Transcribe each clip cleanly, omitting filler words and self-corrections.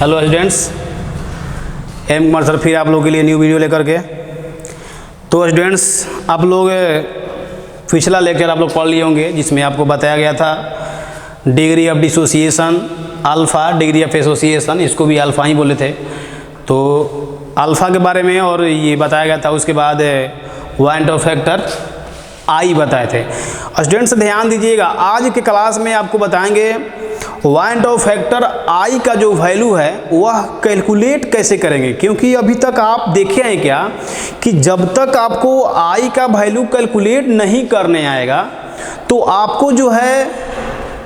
Hello students, am Kumar sir फिर आप लोगों के लिए न्यू वीडियो लेकर के। तो स्टूडेंट्स, आप लोग पिछला लेक्चर आप लोग पढ़ लिए होंगे जिसमें आपको बताया गया था degree of dissociation alpha, degree of association, इसको भी अल्फ़ा ही बोले थे। तो अल्फ़ा के बारे में और ये बताया गया था। उसके बाद वाइंट ऑफ फैक्टर आई बताए थे। स्टूडेंट्स ध्यान दीजिएगा, आज के क्लास में आपको बताएंगे वाइंट ऑफ फैक्टर आई का जो वैल्यू है वह कैलकुलेट कैसे करेंगे। क्योंकि अभी तक आप देखे हैं क्या कि जब तक आपको आई का वैल्यू कैलकुलेट नहीं करने आएगा तो आपको जो है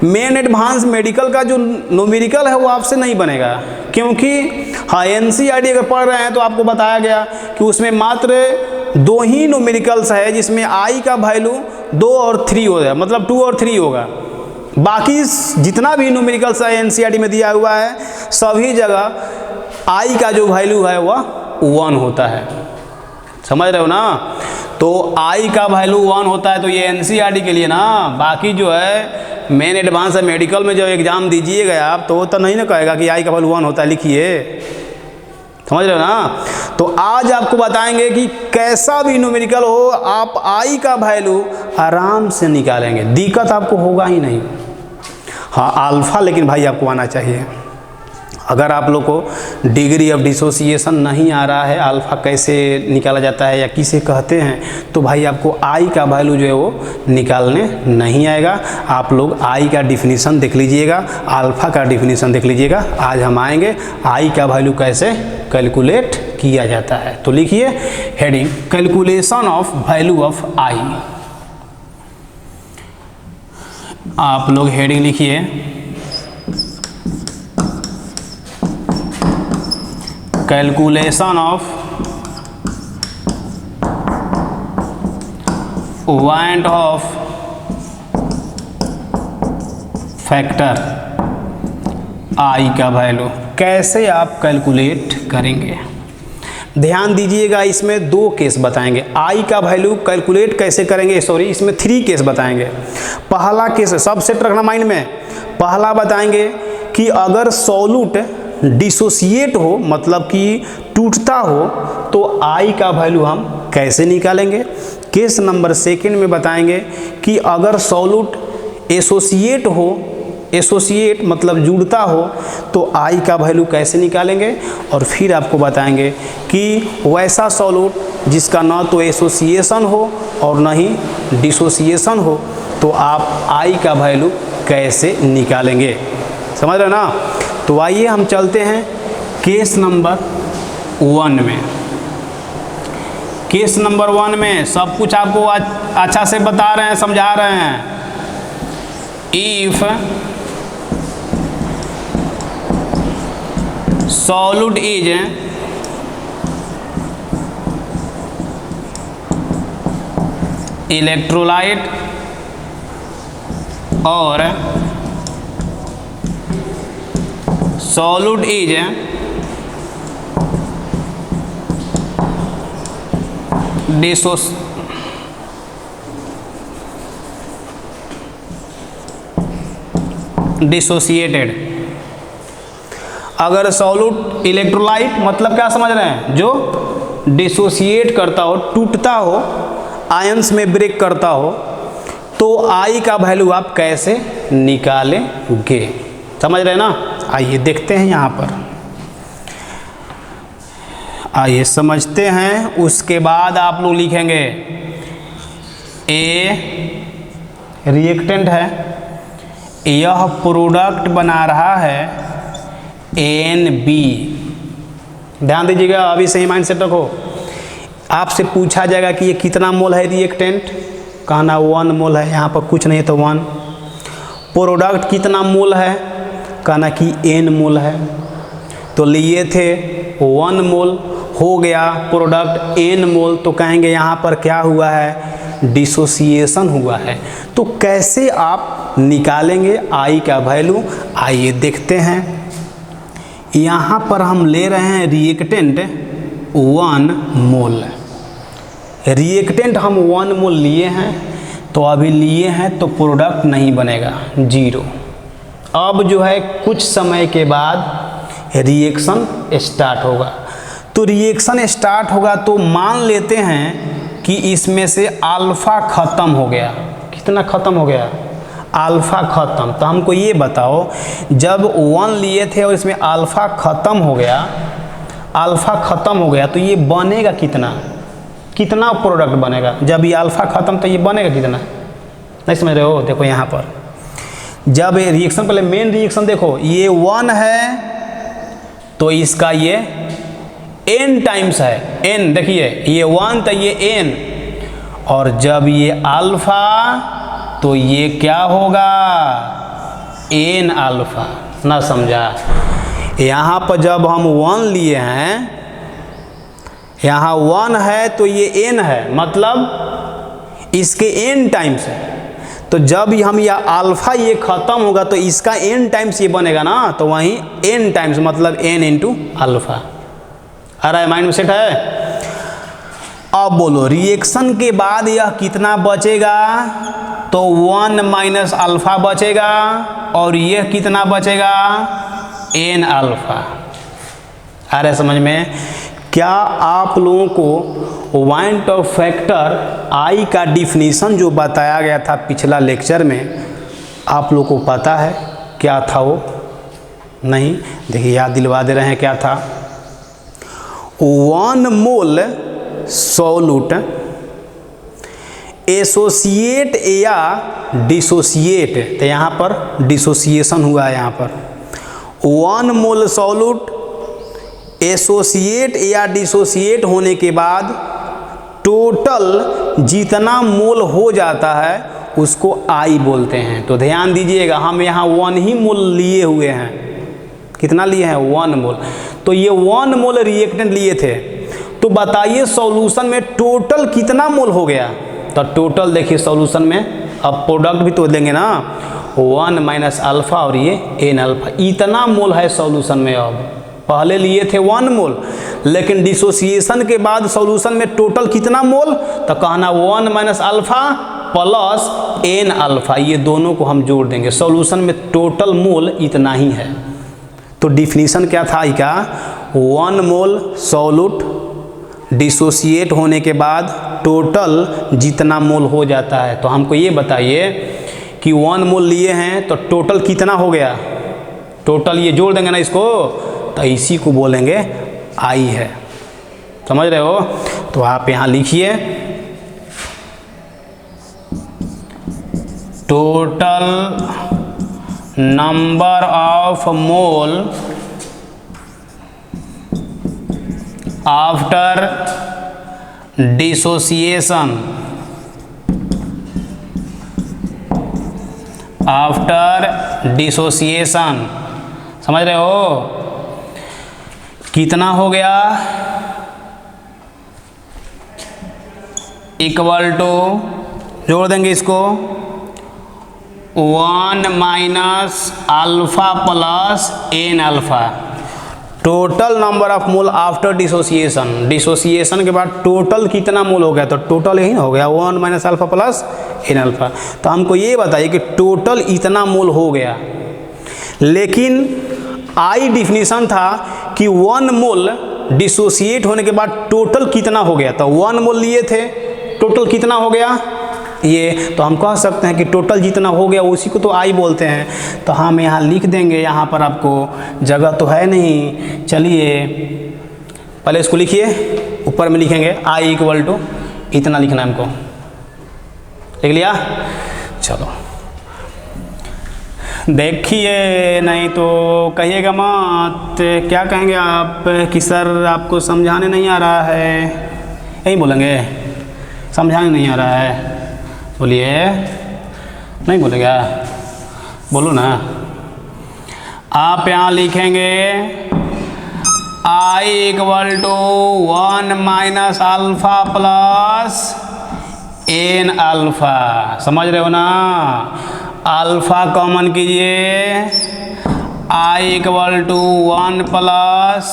मेन एडवांस मेडिकल का जो न्यूमेरिकल है वो आपसे नहीं बनेगा। क्योंकि हाँ, एनसीईआरटी अगर पढ़ रहे हैं तो आपको बताया गया कि उसमें मात्र 2 ही न्यूमेरिकल्स है जिसमें आई का वैल्यू 2 और 3 हो जाए, मतलब 2 और 3 होगा। बाकी जितना भी न्यूमेरिकल्स है एनसीईआरटी में दिया हुआ है सभी जगह आई का जो वैल्यू है वह 1 होता है। समझ रहे हो ना? तो आई का वैल्यू 1 होता है। तो ये एनसीईआरटी के लिए ना, बाकी जो है मेन एडवांस है मेडिकल में जब एग्जाम दीजिएगा आप तो नहीं ना कहेगा कि आई का वैल्यू 1 होता है, लिखिए। समझ रहे हो ना? तो आज आपको बताएंगे कि कैसा भी न्यूमेरिकल हो आप आई का वैल्यू आराम से निकालेंगे, दिक्कत आपको होगा ही नहीं। हाँ, अल्फ़ा लेकिन भाई आपको आना चाहिए। अगर आप लोग को डिग्री ऑफ डिसोसिएशन नहीं आ रहा है, अल्फ़ा कैसे निकाला जाता है या किसे कहते हैं, तो भाई आपको आई का वैल्यू जो है वो निकालने नहीं आएगा। आप लोग आई का डिफिनीशन देख लीजिएगा, अल्फ़ा का डिफिनीशन देख लीजिएगा। आज हम आएंगे आई का वैल्यू कैसे कैलकुलेट किया जाता है। तो लिखिए heading, calculation of value of I. आप लोग हेडिंग लिखिए, calculation of van't Hoff factor I का वैल्यू कैसे आप कैलकुलेट करेंगे। ध्यान दीजिएगा, इसमें 2 केस बताएंगे। आई का वैल्यू कैलकुलेट कैसे करेंगे, सॉरी इसमें 3 केस बताएंगे। पहला केस सब सेट रखना माइंड में। पहला बताएंगे कि अगर सॉल्यूट डिसोसिएट हो, मतलब कि टूटता हो, तो आई का वैल्यू हम कैसे निकालेंगे। केस नंबर 2 में बताएंगे कि अगर सॉल्यूट एसोसिएट हो, एसोसिएट मतलब जुड़ता हो, तो आई का वैल्यू कैसे निकालेंगे। और फिर आपको बताएंगे कि वैसा सॉल्यूट जिसका न तो एसोसिएशन हो और न ही डिसोसिएशन हो, तो आप आई का वैल्यू कैसे निकालेंगे। समझ रहे ना? तो आइए हम चलते हैं केस नंबर 1 में। केस नंबर 1 में सब कुछ आपको अच्छा से बता रहे हैं, समझा रहे हैं। इफ सॉल्यूट इज इलेक्ट्रोलाइट और सॉल्यूट इज डिसोसिएटेड। अगर सॉल्यूट इलेक्ट्रोलाइट मतलब क्या समझ रहे हैं, जो डिसोसिएट करता हो, टूटता हो, आयंस में ब्रेक करता हो, तो आई का वैल्यू आप कैसे निकालेंगे। समझ रहे हैं ना? आइए देखते हैं यहाँ पर, आइए समझते हैं। उसके बाद आप लोग लिखेंगे ए रिएक्टेंट है, यह प्रोडक्ट बना रहा है NB। ध्यान दीजिएगा, अभी सही माइंड सेट रखो। आपसे पूछा जाएगा कि ये कितना मोल है रिएक्टेंट, कहना 1 मोल है, यहाँ पर कुछ नहीं तो 1। प्रोडक्ट कितना मोल है, कहना कि N मोल है। तो लिए थे 1 मोल, हो गया प्रोडक्ट N मोल, तो कहेंगे यहाँ पर क्या हुआ है, डिसोसिएशन हुआ है। तो कैसे आप निकालेंगे आई का वैल्यू, आइए देखते हैं। यहाँ पर हम ले रहे हैं रिएक्टेंट 1 मोल। रिएक्टेंट हम 1 मोल लिए हैं, तो अभी लिए हैं तो प्रोडक्ट नहीं बनेगा, 0। अब जो है कुछ समय के बाद रिएक्शन स्टार्ट होगा। तो रिएक्शन स्टार्ट होगा तो मान लेते हैं कि इसमें से अल्फा ख़त्म हो गया। कितना ख़त्म हो गया? अल्फा ख़त्म। तो हमको ये बताओ, जब 1 लिए थे और इसमें अल्फा ख़त्म हो गया, अल्फा ख़त्म हो गया तो ये बनेगा कितना? कितना प्रोडक्ट बनेगा? जब ये अल्फा ख़त्म तो ये बनेगा कितना? नहीं समझ रहे हो? देखो यहाँ पर जब रिएक्शन, पहले मेन रिएक्शन देखो, ये 1 है तो इसका ये n टाइम्स है। n देखिए, ये 1 तो ये n, और जब ये अल्फा तो ये क्या होगा? n alpha. ना समझा? यहाँ पर जब हम 1 लिए हैं, यहाँ 1 है तो ये n है, मतलब इसके n टाइम्स है। तो जब हम यह अल्फा ये ख़त्म होगा तो इसका n टाइम्स ये बनेगा ना, तो वहीं n टाइम्स मतलब n इंटू अल्फा। आ रहा है? माइंड में सेट है? अब बोलो, रिएक्शन के बाद यह कितना बचेगा? तो 1 माइनस अल्फा बचेगा, और यह कितना बचेगा? n alpha. आ रहा है समझ में? क्या आप लोगों को पॉइंट ऑफ फैक्टर I का डिफिनीशन जो बताया गया था पिछला लेक्चर में, आप लोगों को पता है क्या था वो? नहीं? देखिए, याद दिलवा दे रहे हैं क्या था। 1 मोल सॉल्यूट एसोसिएट या डिसोसिएट, तो यहाँ पर डिसोसिएशन हुआ है। यहाँ पर 1 मोल सॉल्यूट एसोसिएट या डिसोसिएट होने के बाद टोटल जितना मोल हो जाता है उसको I बोलते हैं। तो ध्यान दीजिएगा, हम यहाँ 1 ही मोल लिए हुए हैं। कितना लिए हैं? 1 मोल। तो ये 1 मोल रिएक्टेंट लिए थे, तो बताइए सॉल्यूशन में टोटल कितना मोल हो गया? तो टोटल देखिए सॉल्यूशन में, अब प्रोडक्ट भी तो लेंगे ना, 1 माइनस अल्फा और ये n अल्फा, इतना मोल है सॉल्यूशन में। अब पहले लिए थे 1 मोल, लेकिन डिसोसिएशन के बाद सॉल्यूशन में टोटल कितना मोल? तो कहना 1 minus alpha plus n alpha, ये दोनों को हम जोड़ देंगे, सॉल्यूशन में टोटल मोल इतना ही है। तो डिफिनीशन क्या था I का? 1 मोल सॉल्यूट डिसोसिएट होने के बाद टोटल जितना मोल हो जाता है। तो हमको ये बताइए कि 1 मोल लिए हैं तो टोटल कितना हो गया? टोटल ये जोड़ देंगे ना इसको, तो इसी को बोलेंगे I है। समझ रहे हो? तो आप यहाँ लिखिए, total number of mole after dissociation, after dissociation. समझ रहे हो? कितना हो गया? इक्वल टू, जोड़ देंगे इसको, 1 minus alpha plus n alpha. Total number of mole after dissociation, dissociation के बाद टोटल कितना मोल हो गया? तो टोटल यही हो गया 1 minus alpha plus n alpha. तो हमको ये बताइए कि टोटल इतना मोल हो गया, लेकिन I डिफिनीशन था कि 1 मोल डिसोसिएट होने के बाद टोटल कितना हो गया? तो 1 मोल लिए थे, टोटल कितना हो गया ये? तो हम कह सकते हैं कि टोटल जितना हो गया उसी को तो I बोलते हैं। तो हम यहाँ लिख देंगे, यहाँ पर आपको जगह तो है नहीं, चलिए पहले इसको लिखिए, ऊपर में लिखेंगे I इक्वल टू इतना लिखना है हमको। लिख लिया? चलो देखिए, नहीं तो कहिएगा मत, क्या कहेंगे आप कि सर आपको समझाने नहीं आ रहा है, यही बोलेंगे समझाने नहीं आ रहा है। बोलिए, नहीं बोलेगा? बोलो ना। आप यहाँ लिखेंगे I equal to 1 minus alpha plus n alpha. समझ रहे हो ना? अल्फा कॉमन कीजिए, I इक्वल टू 1 प्लस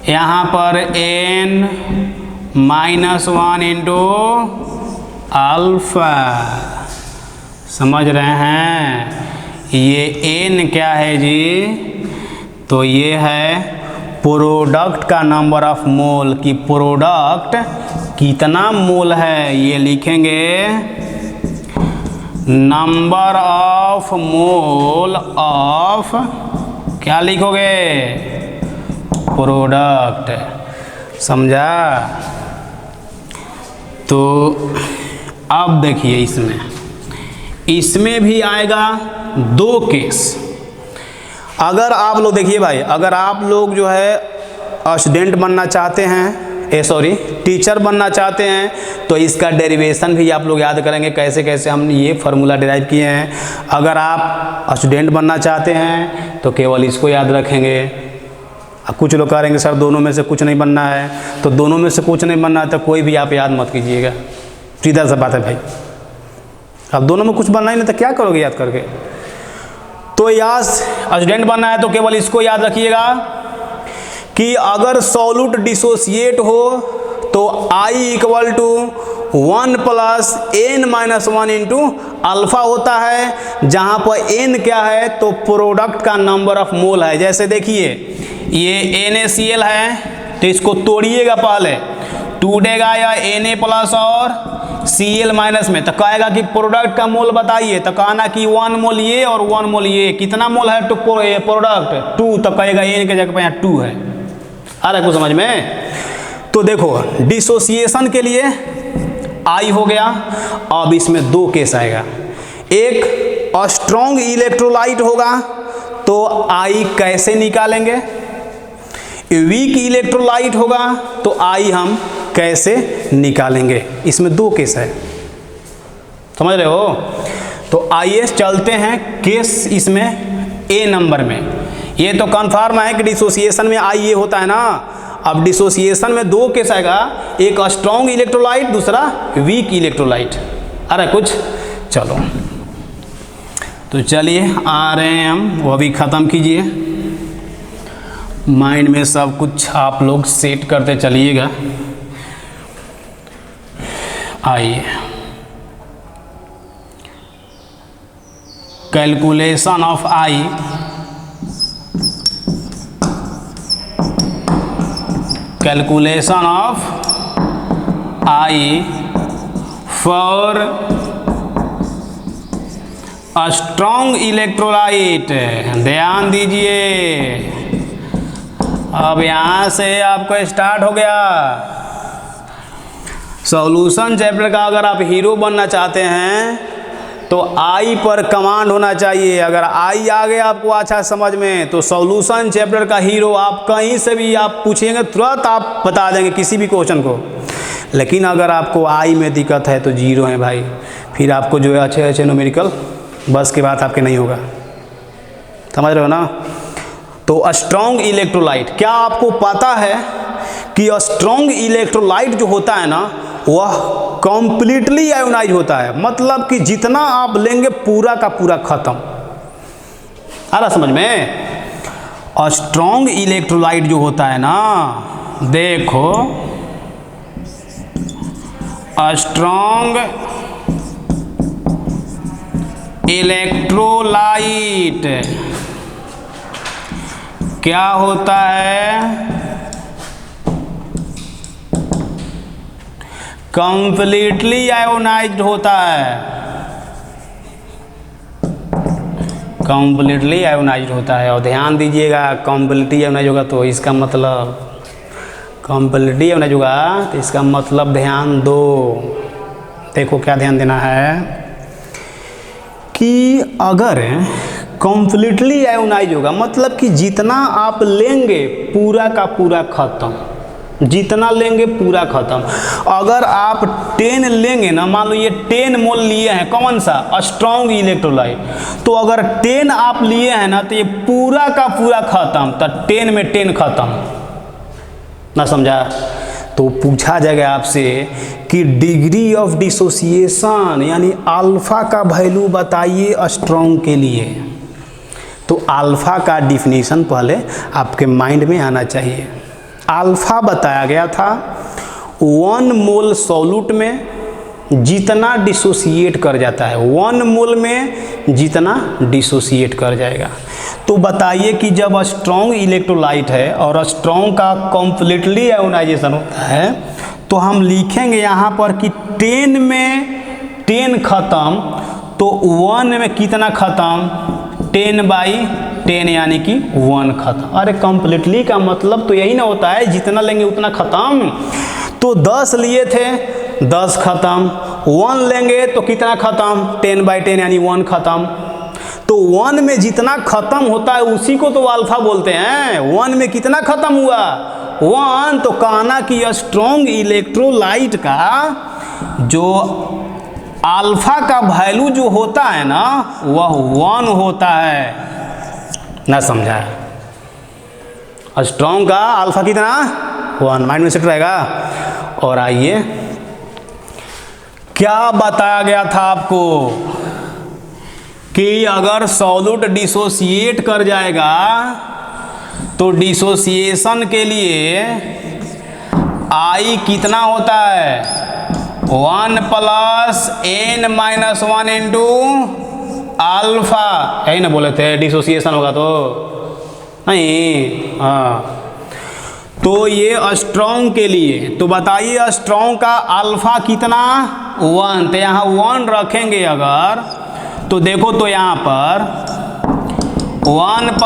यहाँ पर n माइनस 1 इंटू अल्फा। समझ रहे हैं? ये n क्या है जी? तो तो ये है प्रोडक्ट का नंबर ऑफ मोल, कि प्रोडक्ट कितना मोल है, ये लिखेंगे नंबर ऑफ मोल ऑफ, क्या लिखोगे, प्रोडक्ट। समझा? तो अब देखिए इसमें भी आएगा दो केस। अगर आप लोग देखिए भाई, अगर आप लोग जो है स्टूडेंट बनना चाहते हैं, टीचर बनना चाहते हैं, तो इसका डेरिवेशन भी आप लोग याद करेंगे, कैसे कैसे हम ये फार्मूला डिराइव किए हैं। अगर आप स्टूडेंट बनना चाहते हैं तो केवल इसको याद रखेंगे। कुछ लोग कहेंगे सर दोनों में से कुछ नहीं बनना है, तो दोनों में से कुछ नहीं बनना है तो कोई भी आप याद मत कीजिएगा, सीधा सा बात है भाई। अब दोनों में कुछ बनना ही नहीं तो क्या करोगे याद करके। तो याद स्टूडेंट बनना है तो केवल इसको याद रखिएगा कि अगर सॉल्यूट डिसोसिएट हो तो I equal to 1 plus n minus 1 into alpha होता है, जहाँ पर n क्या है तो प्रोडक्ट का नंबर ऑफ मोल है। जैसे देखिए ये NaCl है, तो इसको तोड़िएगा पहले, टूटेगा या Na प्लस और Cl माइनस में, तो कहेगा कि प्रोडक्ट का मोल बताइए, तो कहना कि 1 मोल ये और 1 मोल ये, कितना मोल है तो प्रोडक्ट 2, तो कहेगा n के जगह पर यहाँ 2 है। आ रहा है कुछ समझ में? तो देखो डिसोसिएशन के लिए I हो गया। अब इसमें दो केस आएगा, एक स्ट्रॉन्ग इलेक्ट्रोलाइट होगा तो I कैसे निकालेंगे, वीक इलेक्ट्रोलाइट होगा तो I हम कैसे निकालेंगे। इसमें दो केस है, समझ रहे हो? तो आइए चलते हैं केस इसमें A नंबर में। ये तो कन्फर्म है कि डिसोसिएशन में I ये होता है ना। अब डिसोसिएशन में दो केस आएगा, एक स्ट्रॉन्ग इलेक्ट्रोलाइट, दूसरा वीक इलेक्ट्रोलाइट। अरे कुछ चलो, तो चलिए आ रहे हैं हम, वो भी ख़त्म कीजिए। माइंड में सब कुछ आप लोग सेट करते चलिएगा। आइए, calculation of I, calculation of I for strong electrolyte. ध्यान दीजिए, अब यहाँ से आपको स्टार्ट हो गया सॉल्यूशन चैप्टर का। अगर आप हीरो बनना चाहते हैं तो I पर कमांड होना चाहिए। अगर I आ गया आपको अच्छा समझ में, तो सॉल्यूशन चैप्टर का हीरो आप कहीं से भी आप पूछेंगे तुरंत आप बता देंगे किसी भी क्वेश्चन को। लेकिन अगर आपको I में दिक्कत है तो जीरो है भाई, फिर आपको जो है अच्छे अच्छे न्यूमेरिकल बस की बात आपके नहीं होगा। समझ रहे हो ना? तो स्ट्रॉन्ग इलेक्ट्रोलाइट, क्या आपको पता है कि स्ट्रॉन्ग इलेक्ट्रोलाइट जो होता है ना वह कंप्लीटली आयोनाइज होता है, मतलब कि जितना आप लेंगे पूरा का पूरा खत्म। आ रहा समझ में? और स्ट्रॉन्ग इलेक्ट्रोलाइट जो होता है ना, देखो स्ट्रॉन्ग इलेक्ट्रोलाइट क्या होता है, कंप्लीटली आयोनाइज्ड होता है। कंप्लीटली आयोनाइज्ड होता है। और ध्यान दीजिएगा, कंप्लीटली आयोनाइज होगा तो इसका मतलब, कंप्लीटली आयोनाइज होगा तो इसका मतलब ध्यान दो। देखो क्या ध्यान देना है कि अगर कंप्लीटली आयोनाइज होगा मतलब कि जितना आप लेंगे पूरा का पूरा खत्म, जितना लेंगे पूरा खत्म। अगर आप 10 लेंगे ना, मान लो ये 10 मोल लिए हैं, कौन सा, स्ट्रॉन्ग इलेक्ट्रोलाइट, तो अगर 10 आप लिए हैं ना तो ये पूरा का पूरा खत्म, तो 10 में 10 खत्म ना। समझा? तो पूछा जाएगा आपसे कि डिग्री ऑफ डिसोसिएशन यानी अल्फा का वैल्यू बताइए स्ट्रॉन्ग के लिए। तो अल्फा का डिफिनीशन पहले आपके माइंड में आना चाहिए। अल्फा बताया गया था 1 मोल सॉल्यूट में जितना डिसोसिएट कर जाता है, 1 मोल में जितना डिसोसिएट कर जाएगा। तो बताइए कि जब स्ट्रॉन्ग इलेक्ट्रोलाइट है और स्ट्रॉन्ग का कम्प्लीटली आयोनाइजेशन होता है तो हम लिखेंगे यहाँ पर कि 10 में 10 ख़त्म, तो 1 में कितना ख़त्म, 10/10 यानी कि 1 ख़त्म। अरे कम्प्लीटली का मतलब तो यही ना होता है जितना लेंगे उतना ख़त्म। तो 10 लिए थे 10 ख़त्म, 1 लेंगे तो कितना ख़त्म, 10/10 यानी 1 ख़त्म। तो 1 में जितना ख़त्म होता है उसी को तो अल्फा बोलते हैं। 1 में कितना ख़त्म हुआ, 1। तो कहना कि स्ट्रॉन्ग इलेक्ट्रोलाइट का जो अल्फा का वैल्यू जो होता है ना वह 1 होता है। ना समझा? स्ट्रॉन्ग का अल्फा कितना, 1। माइंड में सेट रहेगा। और आइए क्या बताया गया था आपको कि अगर सॉल्यूट डिसोसिएट कर जाएगा तो डिसोसिएशन के लिए I कितना होता है, 1 + n-1 इंटू अल्फा। यही ना बोले थे डिसोसिएशन होगा तो नहीं। हाँ, तो ये स्ट्रॉन्ग के लिए तो बताइए स्ट्रॉन्ग का अल्फा कितना, 1। तो यहाँ 1 रखेंगे अगर तो देखो तो यहाँ पर 1 +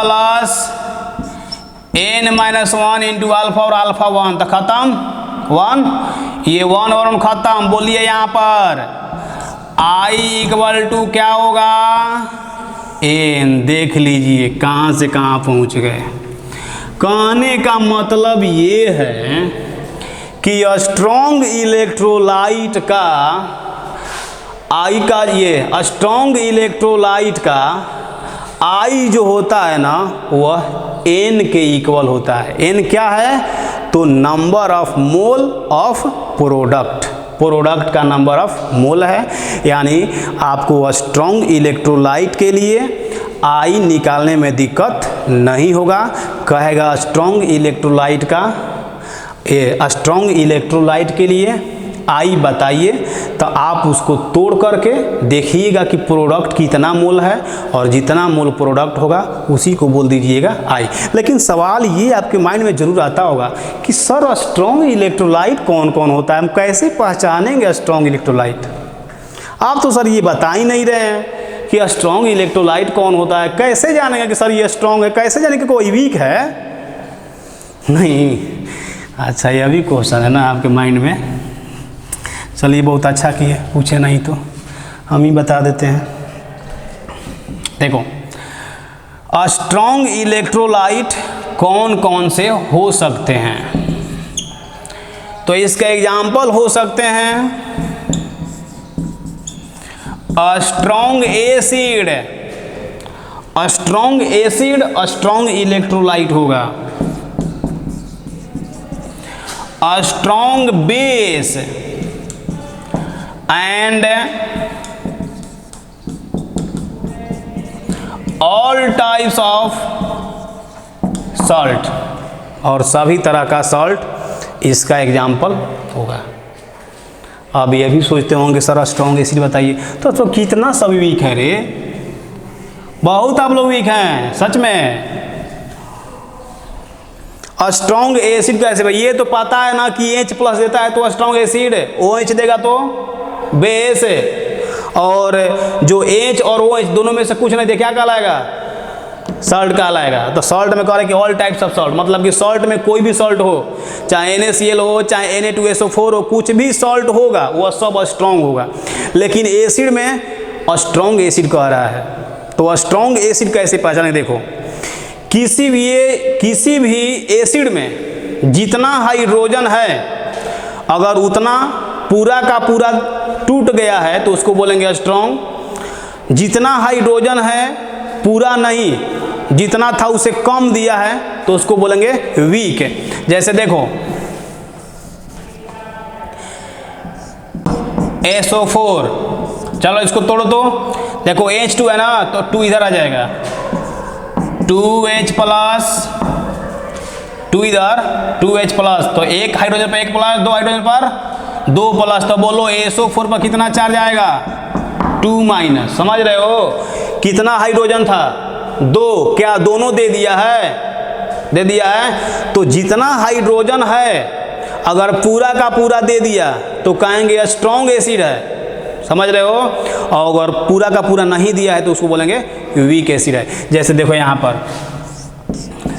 n-1 इंटू अल्फा और अल्फा 1 तो खत्म 1, ये 1 और 1 खत्म। बोलिए यहाँ पर I = क्या होगा, n। देख लीजिए कहाँ से कहाँ पहुँच गए। कहने का मतलब ये है कि स्ट्रॉन्ग इलेक्ट्रोलाइट का I का, ये स्ट्रॉन्ग इलेक्ट्रोलाइट का I जो होता है ना वह n के इक्वल होता है। n क्या है, तो number of mole of product का नंबर ऑफ मोल है। यानी आपको स्ट्रॉन्ग इलेक्ट्रोलाइट के लिए I निकालने में दिक्कत नहीं होगा। कहेगा स्ट्रॉन्ग इलेक्ट्रोलाइट के लिए I बताइए, तो आप उसको तोड़ करके देखिएगा कि प्रोडक्ट कितना मोल है और जितना मोल प्रोडक्ट होगा उसी को बोल दीजिएगा I। लेकिन सवाल ये आपके माइंड में जरूर आता होगा कि सर स्ट्रॉन्ग इलेक्ट्रोलाइट कौन कौन होता है, हम कैसे पहचानेंगे स्ट्रॉन्ग इलेक्ट्रोलाइट। आप तो सर ये बता ही नहीं रहे हैं कि स्ट्रॉन्ग इलेक्ट्रोलाइट कौन होता है, कैसे जानेंगे कि सर ये स्ट्रॉन्ग है, कैसे जानेंगे कोई वीक है। नहीं, अच्छा ये भी क्वेश्चन है ना आपके माइंड में। चलिए बहुत अच्छा किए, पूछे नहीं तो हम ही बता देते हैं। देखो स्ट्रॉन्ग इलेक्ट्रोलाइट कौन कौन से हो सकते हैं, तो इसका एग्जाम्पल हो सकते हैं स्ट्रॉन्ग एसिड। स्ट्रॉन्ग इलेक्ट्रोलाइट होगा। Strong base and all types of salt, और सभी तरह का सॉल्ट इसका एग्जाम्पल होगा। अब ये भी सोचते होंगे सर स्ट्रॉन्ग एसिड बताइए, तो कितना सब वीक है रे, बहुत आप लोग वीक हैं सच में। स्ट्रॉन्ग एसिड कैसे भाई, ये तो पता है ना कि H+ देता है तो स्ट्रॉन्ग एसिड, OH देगा तो बेस, और जो H और OH दोनों में से कुछ नहीं दे क्या कहलाएगा, सॉल्ट कहलाएगा। तो सॉल्ट में कह रहे हैं कि ऑल टाइप्स ऑफ सॉल्ट, मतलब कि सॉल्ट में कोई भी सॉल्ट हो, चाहे NaCl हो, चाहे Na2SO4 हो, कुछ भी सॉल्ट होगा वह सब स्ट्रॉन्ग होगा। लेकिन एसिड में स्ट्रॉन्ग एसिड कह रहा है, तो स्ट्रॉन्ग एसिड कैसे पहचाने, देखो किसी भी एसिड में जितना हाइड्रोजन है अगर उतना पूरा का पूरा टूट गया है तो उसको बोलेंगे स्ट्रॉन्ग। जितना हाइड्रोजन है पूरा नहीं, जितना था उसे कम दिया है तो उसको बोलेंगे वीक। जैसे देखो SO4, चलो इसको तोड़ो तो देखो H2 है ना, तो 2 इधर आ जाएगा, 2H+, 2 इधर 2H+, तो एक हाइड्रोजन पर 1 प्लस, 2 हाइड्रोजन पर 2 प्लस, तो बोलो SO4 पर कितना चार्ज आएगा, 2-। समझ रहे हो कितना हाइड्रोजन था, 2, क्या दोनों दे दिया है? दे दिया है। तो जितना हाइड्रोजन है अगर पूरा का पूरा दे दिया तो कहेंगे स्ट्रॉन्ग एसिड है, समझ रहे हो। और अगर पूरा का पूरा नहीं दिया है तो उसको बोलेंगे वीक एसिड है। जैसे देखो यहाँ पर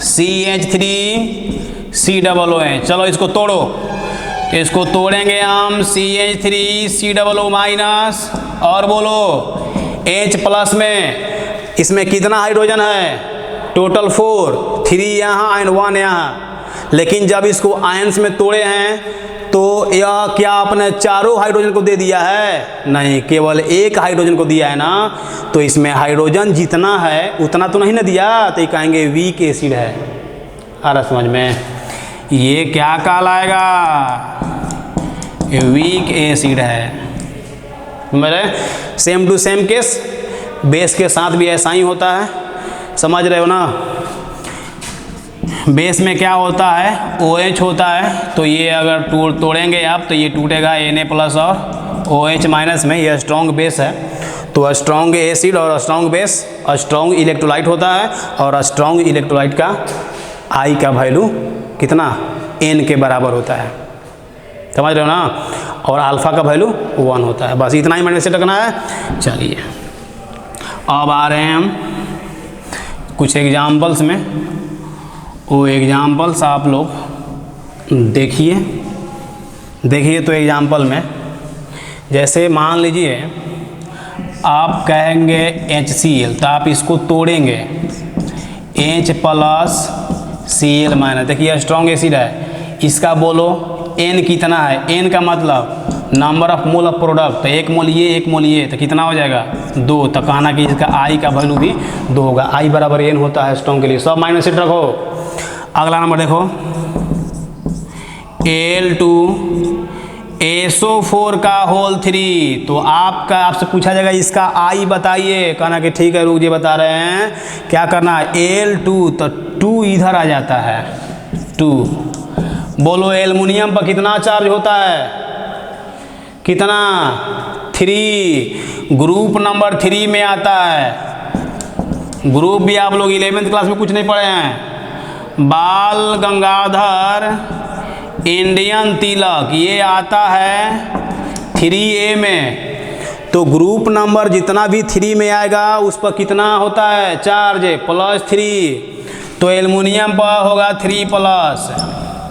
CH3COOH, चलो इसको तोड़ो, इसको तोड़ेंगे हम। CH3COO माइनस और बोलो H+ में इसमें कितना हाइड्रोजन है? टोटल 4, 3 यहाँ एंड 1 यहाँ। लेकिन जब इसको आयंस में तोड़े हैं तो यह क्या आपने चारों हाइड्रोजन को दे दिया है? नहीं, केवल एक हाइड्रोजन को दिया है ना। तो इसमें हाइड्रोजन जितना है उतना तो नहीं ना दिया, तो ये कहेंगे वीक एसिड है। आ रहा समझ में? ये क्या कहलाएगा? वीक एसिड है। मेरे same to same case base के साथ भी ऐसा ही होता है, समझ रहे हो ना। बेस में क्या होता है? OH होता है। तो ये अगर तोड़ेंगे आप तो ये टूटेगा Na+ और OH- में। ये स्ट्रॉन्ग बेस है। तो स्ट्रॉन्ग एसिड और स्ट्रॉन्ग बेस स्ट्रॉन्ग इलेक्ट्रोलाइट होता है। और स्ट्रॉन्ग इलेक्ट्रोलाइट का I का वैल्यू कितना? N के बराबर होता है, समझ रहे हो ना। और अल्फा का वैल्यू 1 होता है। बस इतना ही मैंने से रखना है। चलिए अब आ रहे हैं हम कुछ एग्जाम्पल्स में। वो एग्जाम्पल्स आप लोग देखिए तो एग्जाम्पल में जैसे मान लीजिए आप कहेंगे HCl, तो आप इसको तोड़ेंगे H+Cl-। देखिए स्ट्रॉन्ग एसिड है, इसका बोलो N कितना है? N का मतलब number of mole of product. तो 1 मोल ये 1 मोल ये, तो कितना हो जाएगा? 2। तो कहना कि इसका I का वैल्यू भी 2 होगा। I बराबर N होता है स्ट्रॉन्ग के लिए। सब माइनस से रखो। अगला नंबर देखो Al2SO4 का होल 3। तो आपसे पूछा जाएगा इसका I बताइए। कहना कि ठीक है रुक जी बता रहे हैं। क्या करना है? Al2, तो 2 इधर आ जाता है 2। बोलो एल्युमिनियम पर कितना चार्ज होता है? कितना? 3। ग्रुप नंबर 3 में आता है। ग्रुप भी आप लोग 11th क्लास में कुछ नहीं पढ़े हैं। बाल गंगाधर इंडियन तिलक ये आता है 3A में। तो ग्रुप नंबर जितना भी 3 में आएगा उस पर कितना होता है? चार्ज +3। तो एल्युमिनियम पर होगा 3+,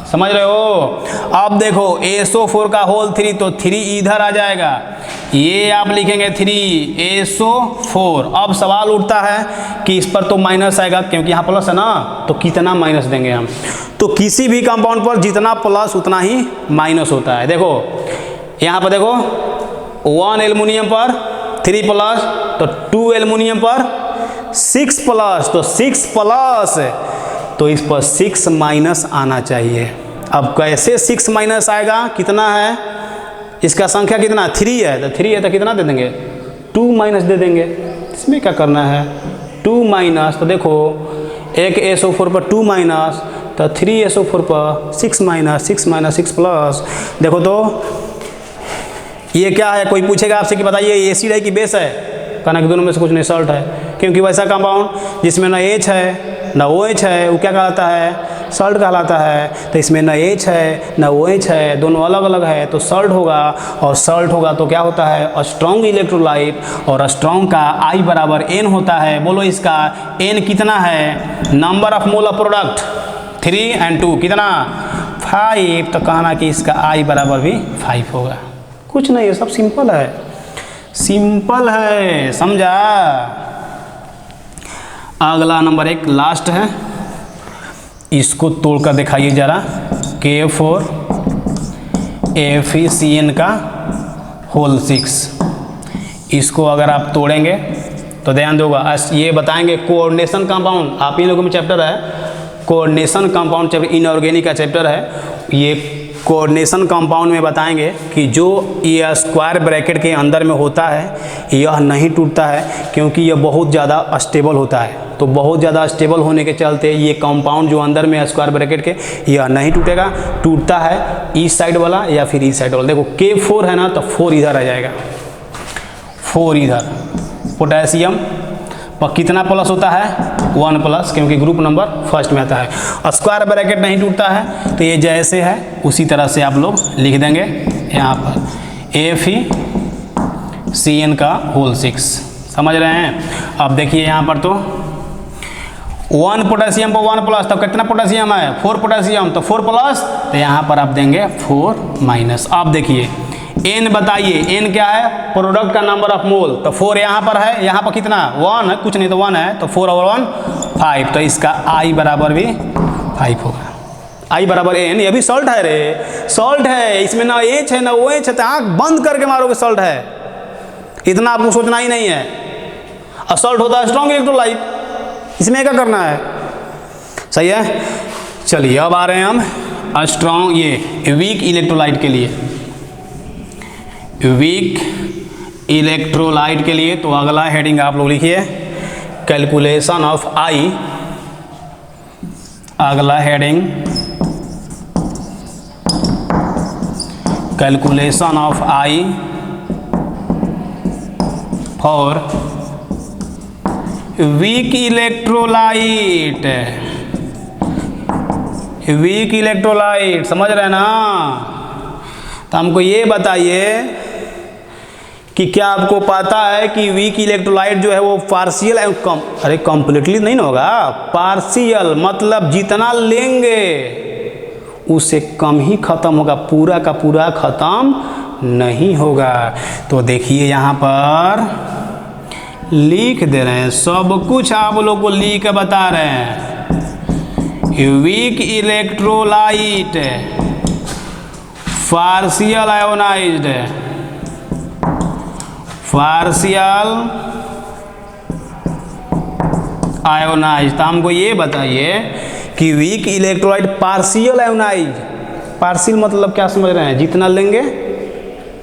समझ रहे हो। अब देखो SO4 का होल 3, तो 3 इधर आ जाएगा। ये आप लिखेंगे 3SO4। अब सवाल उठता है कि इस पर तो माइनस आएगा क्योंकि यहाँ प्लस है ना, तो कितना माइनस देंगे हम? तो किसी भी कंपाउंड पर जितना प्लस उतना ही माइनस होता है। देखो यहाँ पर देखो 1 एल्युमिनियम पर 3+, तो 2 एल्युमिनियम पर 6+, तो 6+, तो इस पर 6 माइनस आना चाहिए। अब कैसे 6 माइनस आएगा? कितना है इसका संख्या? कितना? 3 है। तो 3 है तो कितना दे देंगे? 2 माइनस दे देंगे। इसमें क्या करना है? 2 माइनस। तो देखो एक SO4 पर 2 माइनस, तो 3SO4 पर 6 माइनस, 6 देखो तो ये क्या है? कोई पूछेगा आपसे कि बताइए एसिड है कि बेस है? कहना कि दोनों में से कुछ नहीं, सॉल्ट है। क्योंकि वैसा कंपाउंड जिसमें ना H है ना OH है वो क्या कहलाता है? सॉल्ट कहलाता है। तो इसमें ना H है ना OH है, दोनों अलग अलग है, तो सॉल्ट होगा। और सॉल्ट होगा तो क्या होता है? Strong electrolyte. और स्ट्रॉन्ग का I बराबर N होता है। बोलो इसका N कितना है? Number of mole of product 3 और 2 कितना? 5। तो कहना कि इसका I बराबर भी 5 होगा। कुछ नहीं है, सब सिंपल है, सिंपल है, समझा। अगला नंबर 1 लास्ट है, इसको तोड़कर दिखाइए जरा। K4FeCN का होल 6। इसको अगर आप तोड़ेंगे तो ध्यान दोगा, ये बताएंगे कोऑर्डिनेशन कंपाउंड। आप इन लोगों में चैप्टर है कोऑर्डिनेशन कंपाउंड, चैप्टर इनऑर्गेनिक का चैप्टर है। ये कोऑर्डिनेशन कंपाउंड में बताएंगे कि जो ये स्क्वायर ब्रैकेट के अंदर में होता है यह नहीं टूटता है क्योंकि यह बहुत ज़्यादा स्टेबल होता है। तो बहुत ज़्यादा स्टेबल होने के चलते ये कंपाउंड जो अंदर में है स्क्वायर ब्रैकेट के यह नहीं टूटेगा। टूटता है इस साइड वाला या फिर इस साइड वाला। देखो K4 है ना, तो 4 इधर आ जाएगा, 4 इधर। पोटेशियम पर कितना प्लस होता है? 1 प्लस, क्योंकि ग्रुप नंबर फर्स्ट में आता है। स्क्वायर ब्रैकेट नहीं टूटता है, तो ये जैसे है उसी तरह से आप लोग लिख देंगे यहाँ पर FeCN का होल 6। समझ रहे हैं। अब देखिए यहाँ पर तो 1 पोटेशियम पर 1 प्लस, तो कितना पोटेशियम है 4 पोटेशियम, तो 4 प्लस, तो यहाँ पर आप देंगे 4 माइनस। आप देखिए N बताइए, N क्या है, प्रोडक्ट का नंबर ऑफ मोल, तो 4 यहाँ पर है, यहाँ पर कितना 1 है, कुछ नहीं तो 1 है, तो 4 और 1 5, तो इसका I बराबर भी 5 होगा। I बराबर N, ये भी सॉल्ट है रे, सॉल्ट है, इसमें ना H है ना OH है, तो आँख बंद करके मारोगे सॉल्ट है, इतना आपको सोचना ही नहीं है। असॉल्ट होता है स्ट्रॉन्ग इलेक्ट्रोलाइट, इसमें क्या करना है, सही है। चलिए अब आ रहे हैं हम स्ट्रॉन्ग ये वीक इलेक्ट्रोलाइट के लिए। वीक इलेक्ट्रोलाइट के लिए तो अगला हेडिंग आप लोग लिखिए कैलकुलेशन ऑफ आई। अगला heading calculation of I for weak electrolyte. Weak electrolyte समझ रहे हैं ना। तो हमको ये बताइए कि क्या आपको पता है कि वीक इलेक्ट्रोलाइट जो है वो पार्शियल कम, अरे कंप्लीटली नहीं होगा, पार्शियल मतलब जितना लेंगे उससे कम ही खत्म होगा, पूरा का पूरा खत्म नहीं होगा। तो देखिए यहाँ पर लिख दे रहे हैं, सब कुछ आप लोग को लिख के बता रहे हैं। Weak electrolyte partial ionised, partial ionised. तो हमको ये बताइए कि weak electrolyte partial ionised, partial मतलब क्या समझ रहे हैं,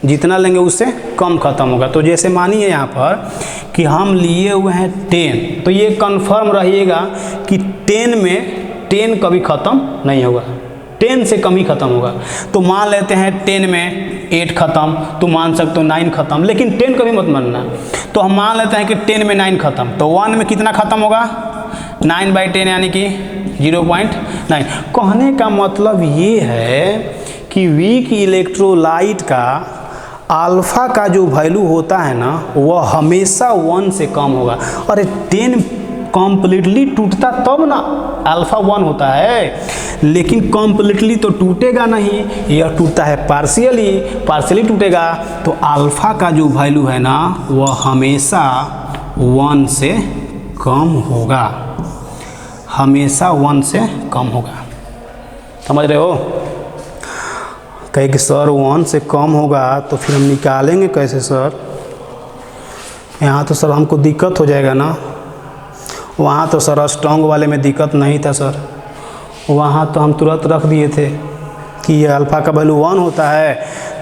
जितना लेंगे उससे कम खत्म होगा। तो जैसे मानिए यहाँ पर कि हम लिए हुए हैं 10, तो ये कंफर्म रहिएगा कि 10 में 10 कभी ख़त्म नहीं होगा, 10 से कम ही ख़त्म होगा। तो मान लेते हैं 10 में 8 ख़त्म, तो मान सकते हो 9 ख़त्म, लेकिन 10 कभी मत मानना। तो हम मान लेते हैं कि 10 में 9 ख़त्म, तो 1 में कितना ख़त्म होगा 9/10 यानी कि 0.9। कहने का मतलब ये है कि वीक इलेक्ट्रोलाइट का अल्फ़ा का जो वैल्यू होता है ना वह हमेशा 1 से कम होगा। अरे 10 कम्प्लीटली टूटता तब ना अल्फ़ा 1 होता है, लेकिन कम्प्लीटली तो टूटेगा नहीं, यह टूटता है पार्शियली टूटेगा। तो अल्फ़ा का जो वैल्यू है ना वह हमेशा 1 से कम होगा, हमेशा 1 से कम होगा। समझ रहे हो। कहे कि सर 1 से कम होगा तो फिर हम निकालेंगे कैसे सर, यहाँ तो सर हमको दिक्कत हो जाएगा ना। वहाँ तो सर स्ट्रॉन्ग वाले में दिक्कत नहीं था सर, वहाँ तो हम तुरंत रख दिए थे कि ये अल्फ़ा का वैल्यू 1 होता है,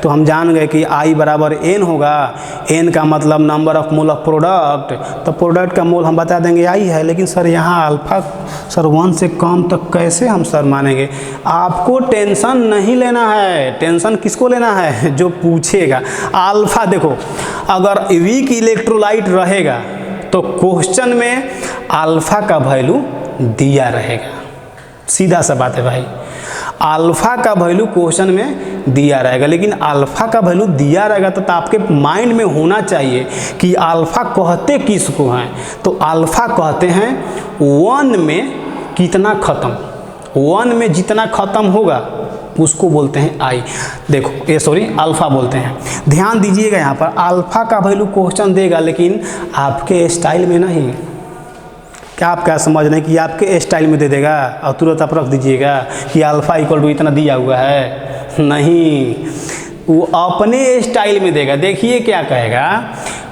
तो हम जान गए कि I बराबर N होगा। N का मतलब number of mole of product, तो प्रोडक्ट का मोल हम बता देंगे I है। लेकिन सर यहाँ अल्फ़ा सर 1 से कम तक कैसे हम सर मानेंगे। आपको टेंशन नहीं लेना है, टेंशन किसको लेना है, जो पूछेगा। अल्फ़ा देखो, अगर वीक इलेक्ट्रोलाइट रहेगा तो क्वेश्चन में अल्फ़ा का वैल्यू दिया रहेगा, सीधा सा बात है भाई। अल्फ़ा का वैल्यू क्वेश्चन में दिया रहेगा, लेकिन अल्फ़ा का वैल्यू दिया रहेगा तो आपके माइंड में होना चाहिए कि अल्फ़ा कहते किसको हैं। तो अल्फ़ा कहते हैं 1 में कितना ख़त्म, 1 में जितना ख़त्म होगा उसको बोलते हैं I। देखो ये सॉरी अल्फ़ा बोलते हैं। ध्यान दीजिएगा यहाँ पर अल्फ़ा का वैल्यू क्वेश्चन देगा, लेकिन आपके स्टाइल में नहीं। क्या आप क्या समझ रहे हैं कि आपके स्टाइल में दे देगा और तुरंत आप रख दीजिएगा कि अल्फ़ा इक्वल टू इतना दिया हुआ है, नहीं, वो अपने स्टाइल में देगा। देखिए क्या कहेगा,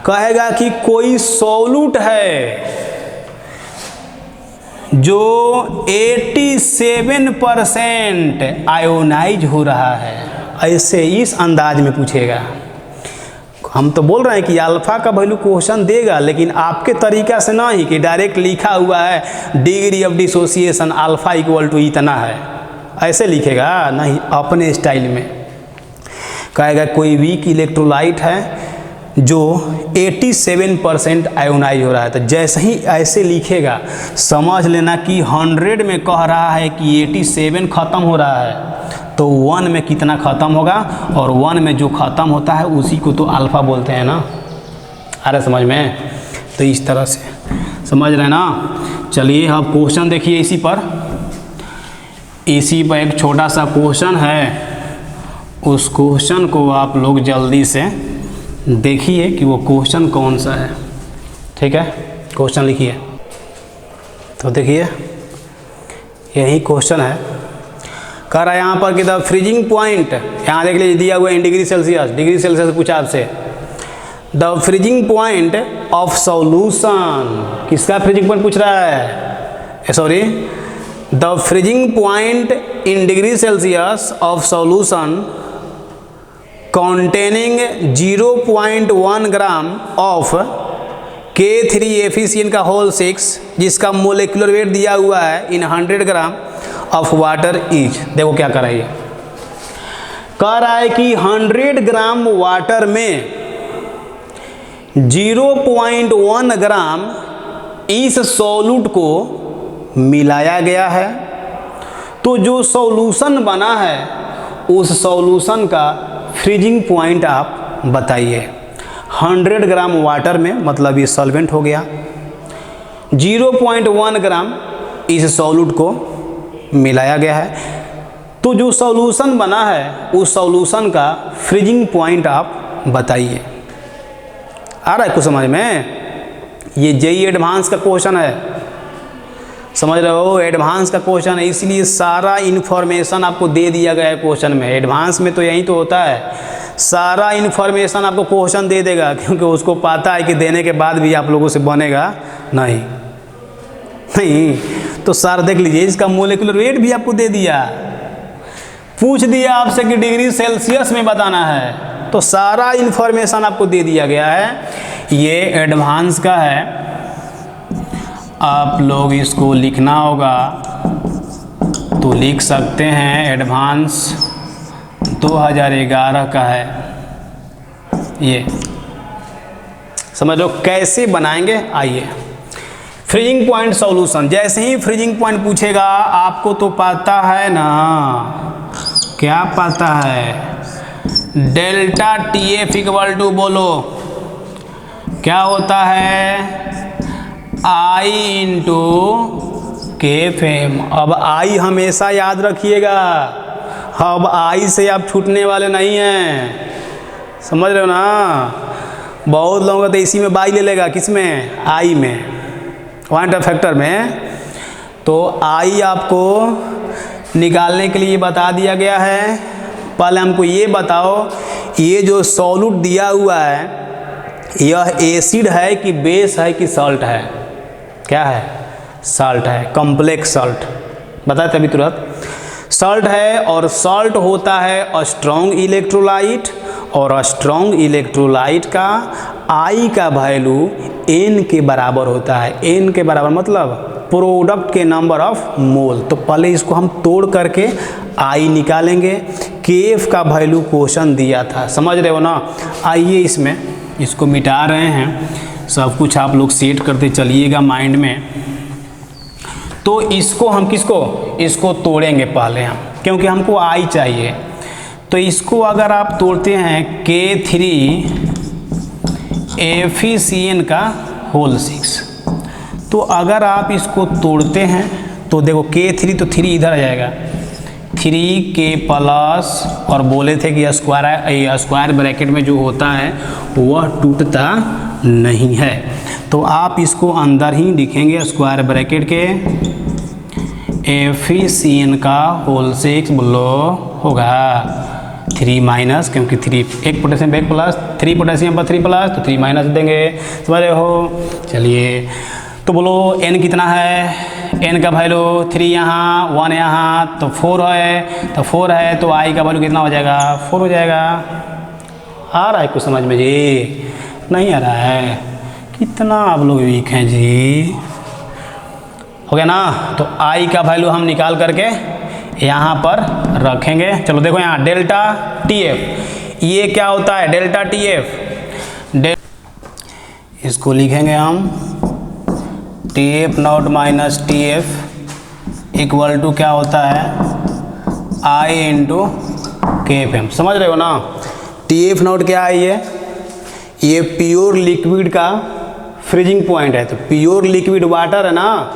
कहेगा कि कोई सॉल्यूट है जो 87% आयोनाइज हो रहा है, ऐसे इस अंदाज में पूछेगा। हम तो बोल रहे हैं कि अल्फ़ा का वैल्यू क्वेश्चन देगा, लेकिन आपके तरीका से नहीं कि डायरेक्ट लिखा हुआ है degree of dissociation alpha equal to इतना है, ऐसे लिखेगा नहीं, अपने स्टाइल में कहेगा। कोई वीक इलेक्ट्रोलाइट है जो 87% आयोनाइज हो रहा है। तो जैसे ही ऐसे लिखेगा समझ लेना कि 100 में कह रहा है कि 87 ख़त्म हो रहा है, तो 1 में कितना ख़त्म होगा, और 1 में जो ख़त्म होता है उसी को तो अल्फ़ा बोलते हैं ना। आ रहा समझ में? तो इस तरह से समझ रहे हैं ना। चलिए अब क्वेश्चन देखिए इसी पर एक छोटा सा क्वेश्चन है, उस क्वेश्चन को आप लोग जल्दी से देखिए कि वो क्वेश्चन कौन सा है। ठीक है, क्वेश्चन लिखिए। तो देखिए यही क्वेश्चन है, कह रहा है यहाँ पर कि द फ्रीजिंग पॉइंट, यहाँ देख लीजिए दिया हुआ है डिग्री सेल्सियस पूछा आपसे। The freezing point of solution, किसका फ्रीजिंग पॉइंट पूछ रहा है, sorry, the freezing point in degree Celsius of solution containing 0.1 gram of K3FeCN का होल 6, जिसका मोलिकुलर वेट दिया हुआ है इन 100 ग्राम ऑफ वाटर इच। देखो क्या कर रहा है, कह रहा है कि 100 ग्राम वाटर में 0.1 ग्राम इस सॉल्यूट को मिलाया गया है। तो जो सॉल्यूशन बना है उस सॉल्यूशन का फ्रीजिंग पॉइंट आप बताइए। 100 ग्राम वाटर में मतलब ये सॉल्वेंट हो गया, 0.1 ग्राम इस सॉल्यूट को मिलाया गया है, तो जो सॉल्यूशन बना है उस सॉल्यूशन का फ्रीजिंग पॉइंट आप बताइए। आ रहा है कुछ समझ में? ये जेईई एडवांस का क्वेश्चन है, समझ रहे हो, एडवांस का क्वेश्चन है, इसलिए सारा इन्फॉर्मेशन आपको दे दिया गया है क्वेश्चन में। एडवांस में तो यही तो होता है, सारा इन्फॉर्मेशन आपको क्वेश्चन दे देगा, क्योंकि उसको पता है कि देने के बाद भी आप लोगों से बनेगा नहीं। तो सर देख लीजिए, इसका मोलिकुलर वेट भी आपको दे दिया, पूछ दिया आपसे कि डिग्री सेल्सियस में बताना है, तो सारा इन्फॉर्मेशन आपको दे दिया गया है। ये एडवांस का है, आप लोग इसको लिखना होगा तो लिख सकते हैं। एडवांस 2011 का है ये, समझ लो कैसे बनाएंगे। आइए, फ्रीजिंग पॉइंट सॉल्यूशन, जैसे ही फ्रीजिंग पॉइंट पूछेगा आपको तो पता है ना, क्या पता है, डेल्टा TF इक्वल टू, बोलो क्या होता है, I इंटू KFM। अब I हमेशा याद रखिएगा, अब I से आप छूटने वाले नहीं हैं, समझ रहे हो ना। बहुत लोगों का तो इसी में बाई ले लेगा, किस में, I में, पॉइंट ऑफ फैक्टर में। तो I आपको निकालने के लिए बता दिया गया है। पहले हमको ये बताओ, ये जो सॉल्यूट दिया हुआ है यह एसिड है कि बेस है कि सॉल्ट है, क्या है, सॉल्ट है, कॉम्प्लेक्स सॉल्ट, बताए तभी तुरंत। सॉल्ट है, और सॉल्ट होता है स्ट्रॉन्ग इलेक्ट्रोलाइट, और स्ट्रॉन्ग इलेक्ट्रोलाइट का I का वैल्यू N के बराबर होता है। N के बराबर मतलब प्रोडक्ट के नंबर ऑफ मोल। तो पहले इसको हम तोड़ करके I निकालेंगे। KF का वैल्यू क्वेश्चन दिया था, समझ रहे हो ना। आइए इसमें इसको मिटा रहे हैं, सब कुछ आप लोग सेट करते चलिएगा माइंड में। तो इसको हम इसको तोड़ेंगे पहले हम, क्योंकि हमको I चाहिए। तो इसको अगर आप तोड़ते हैं K3FeCN का होल 6, तो अगर आप इसको तोड़ते हैं तो देखो K3 तो 3 इधर आ जाएगा, 3K प्लस, और बोले थे कि स्क्वायर ब्रैकेट में जो होता है वह टूटता नहीं है। तो आप इसको अंदर ही लिखेंगे स्क्वायर ब्रैकेट के, FeCN का होल 6 बोलो होगा 3 माइनस, क्योंकि 3 एक पोटेशियम एक प्लस, 3 पोटेशियम पर 3 प्लस, तो 3 माइनस देंगे, समझ रहे हो। चलिए तो बोलो N कितना है, N का वैल्यू 3 यहाँ, 1 यहाँ, तो 4 है, तो 4 है तो I का वैल्यू कितना हो जाएगा, 4 हो जाएगा। आ रहा है कुछ समझ में जी? नहीं आ रहा है, कितना आप लोग वीक हैं जी। हो गया ना। तो I का वैल्यू हम निकाल करके यहाँ पर रखेंगे। चलो देखो यहाँ डेल्टा TF, ये क्या होता है डेल्टा TF, इसको लिखेंगे हम TF naught minus TF equal to क्या होता है I इंटू KFM। समझ रहे हो ना। TF नॉट क्या है, ये प्योर लिक्विड का फ्रीजिंग पॉइंट है। तो प्योर लिक्विड वाटर है ना,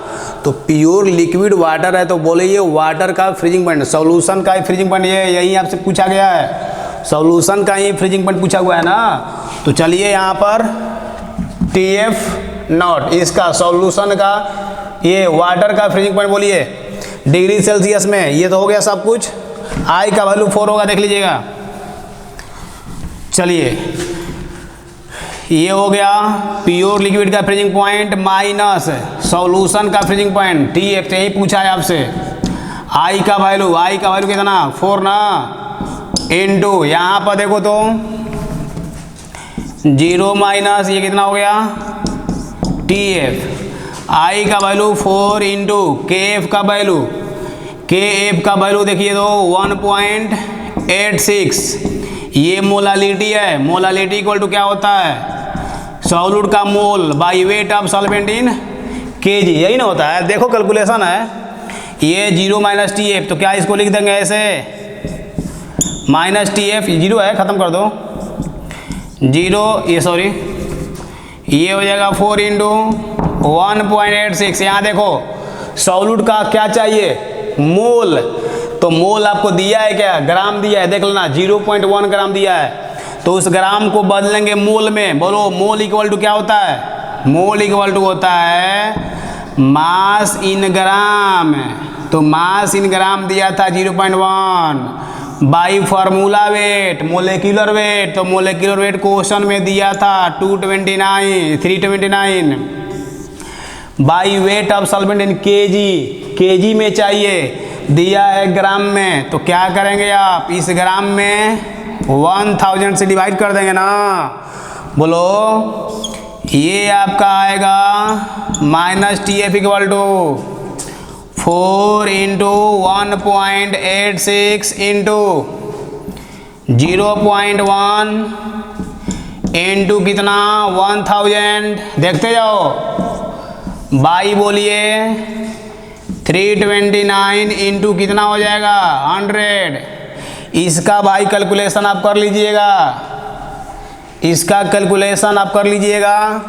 तो प्योर लिक्विड वाटर है तो बोले ये वाटर का फ्रीजिंग पॉइंट, सॉल्यूशन का फ्रीजिंग पॉइंट, ये यही आपसे पूछा गया है, सॉल्यूशन का ही फ्रीजिंग पॉइंट पूछा हुआ है ना। तो चलिए यहाँ पर TF नॉट इसका सॉल्यूशन का ये वाटर का फ्रीजिंग पॉइंट बोलिए डिग्री सेल्सियस में। ये तो हो गया सब कुछ। I का वैल्यू 4 होगा, देख लीजिएगा। चलिए ये हो गया प्योर लिक्विड का फ्रीजिंग पॉइंट माइनस सॉल्यूशन का फ्रीजिंग पॉइंट TF, यही पूछा है आपसे। I का वैल्यू कितना 4 ना, इनटू यहाँ पर देखो तो 0 माइनस ये कितना हो गया TF। I का वैल्यू 4 इंटू KF का वैल्यू देखिए तो 1.86। ये मोलालिटी है, मोलालिटी इक्वल टू क्या होता है सॉल्यूट का mole by weight of solvent in kg, यही ना होता है। देखो कैलकुलेशन है ये 0 माइनस TF, तो क्या इसको लिख देंगे ऐसे माइनस TF, 0 है ख़त्म कर दो 0, ये हो जाएगा 4 इंटू 1.86। यहाँ देखो सॉल्यूट का क्या चाहिए मोल, तो मोल आपको दिया है क्या, ग्राम दिया है, देख लेना 0.1 ग्राम दिया है। तो उस ग्राम को बदलेंगे मोल में। बोलो मोल इक्वल टू क्या होता है, मोल इक्वल टू होता है मास इन ग्राम। तो मास इन ग्राम दिया था 0.1 by formula weight molecular weight, तो मोलेक्युलर वेट क्वेश्चन में दिया था 329 by weight of solvent in kg में चाहिए, दिया है ग्राम में। तो क्या करेंगे आप, इस ग्राम में 1000 से डिवाइड कर देंगे ना। बोलो ये आपका आएगा minus TF equal to 4 into 1.86 into 0.1 into कितना 1000, देखते जाओ बाई बोलिए 329 इंटू कितना हो जाएगा 100। इसका भाई कैलकुलेशन आप कर लीजिएगा, इसका कैलकुलेशन आप कर लीजिएगा।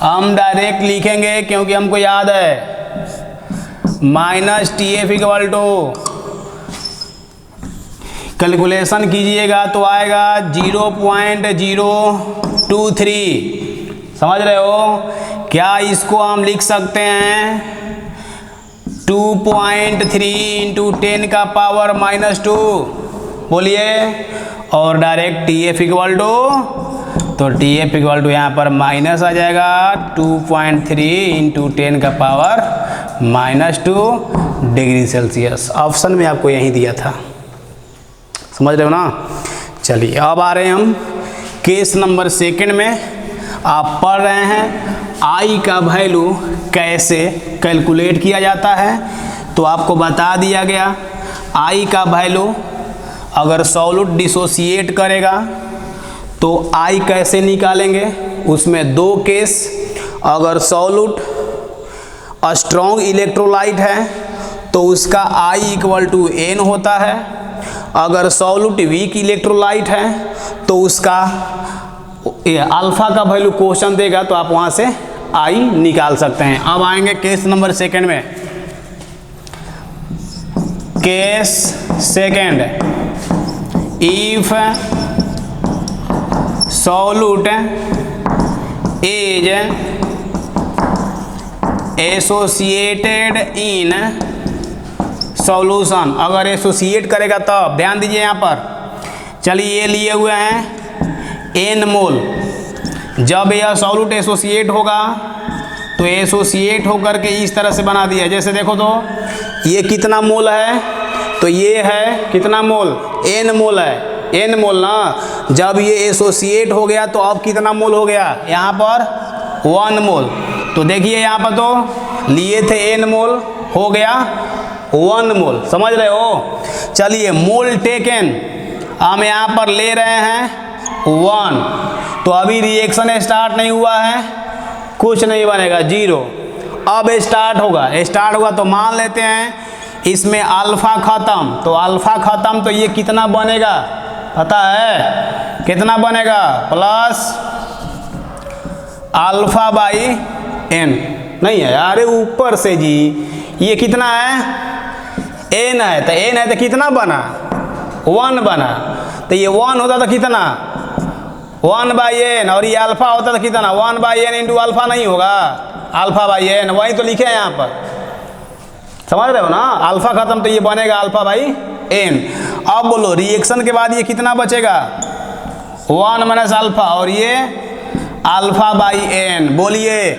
हम डायरेक्ट लिखेंगे क्योंकि हमको याद है minus TF equal to calculation कीजिएगा तो आएगा 0.023। समझ रहे हो क्या, इसको हम लिख सकते हैं 2.3 इंटू 10 का पावर -2 बोलिए, और डायरेक्ट TF इक्वल टू, तो TF इक्वल टू यहाँ पर माइनस आ जाएगा 2.3 इंटू 10 का पावर -2 डिग्री सेल्सियस। ऑप्शन में आपको यही दिया था, समझ रहे हो ना। चलिए अब आ रहे हैं हम केस नंबर 2 में। आप पढ़ रहे हैं I का वैल्यू कैसे कैलकुलेट किया जाता है, तो आपको बता दिया गया I का वैल्यू अगर सॉल्यूट डिसोसिएट करेगा तो I कैसे निकालेंगे। उसमें 2 केस, अगर सॉल्यूट स्ट्रॉन्ग इलेक्ट्रोलाइट है तो उसका I इक्वल टू N होता है, अगर सॉल्यूट वीक इलेक्ट्रोलाइट है तो उसका अल्फा का वैल्यू क्वेश्चन देगा तो आप वहां से I निकाल सकते हैं। अब आएंगे केस नंबर 2 में। Case 2, if solute is associated in solution, अगर एसोसिएट करेगा तब, ध्यान दीजिए यहाँ पर। चलिए ये लिए हुए हैं N मोल, जब यह सॉल्यूट एसोसिएट होगा तो एसोसिएट होकर के इस तरह से बना दिया। जैसे देखो तो ये कितना मोल है, तो ये है कितना मोल, N मोल है, N मोल ना। जब ये एसोसिएट हो गया तो अब कितना मोल हो गया, यहाँ पर 1 मोल। तो देखिए यहाँ पर तो लिए थे N मोल, हो गया 1 मोल, समझ रहे हो। चलिए मोल टेकन हम यहाँ पर ले रहे हैं 1, तो अभी रिएक्शन स्टार्ट नहीं हुआ है, कुछ नहीं बनेगा, 0। अब स्टार्ट होगा तो मान लेते हैं इसमें अल्फा खत्म, तो अल्फा खत्म तो ये कितना बनेगा पता है, कितना बनेगा, प्लस अल्फा बाई एन। नहीं है यार, ऊपर से जी ये कितना है, एन है, तो एन है तो कितना बना, 1 बना, तो ये 1 होता तो कितना 1 बाई एन, और ये अल्फा होता तो कितना 1 बाई एन इंटू अल्फा नहीं होगा, अल्फा बाई एन, वही तो लिखे हैं यहाँ पर, समझ रहे हो ना। अल्फा खत्म तो ये बनेगा अल्फा बाई एन। अब बोलो रिएक्शन के बाद ये कितना बचेगा, 1 माइनस अल्फा, और ये अल्फा बाई एन। बोलिए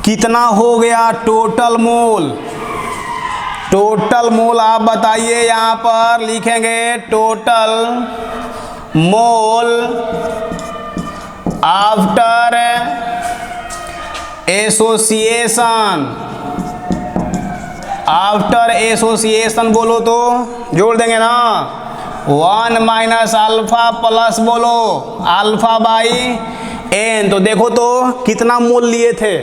कितना हो गया टोटल मोल, टोटल मोल आप बताइए, यहाँ पर लिखेंगे total mole after association, after association बोलो तो जोड़ देंगे ना, 1 माइनस अल्फा प्लस बोलो अल्फा बाई एन। तो देखो तो कितना मोल लिए थे,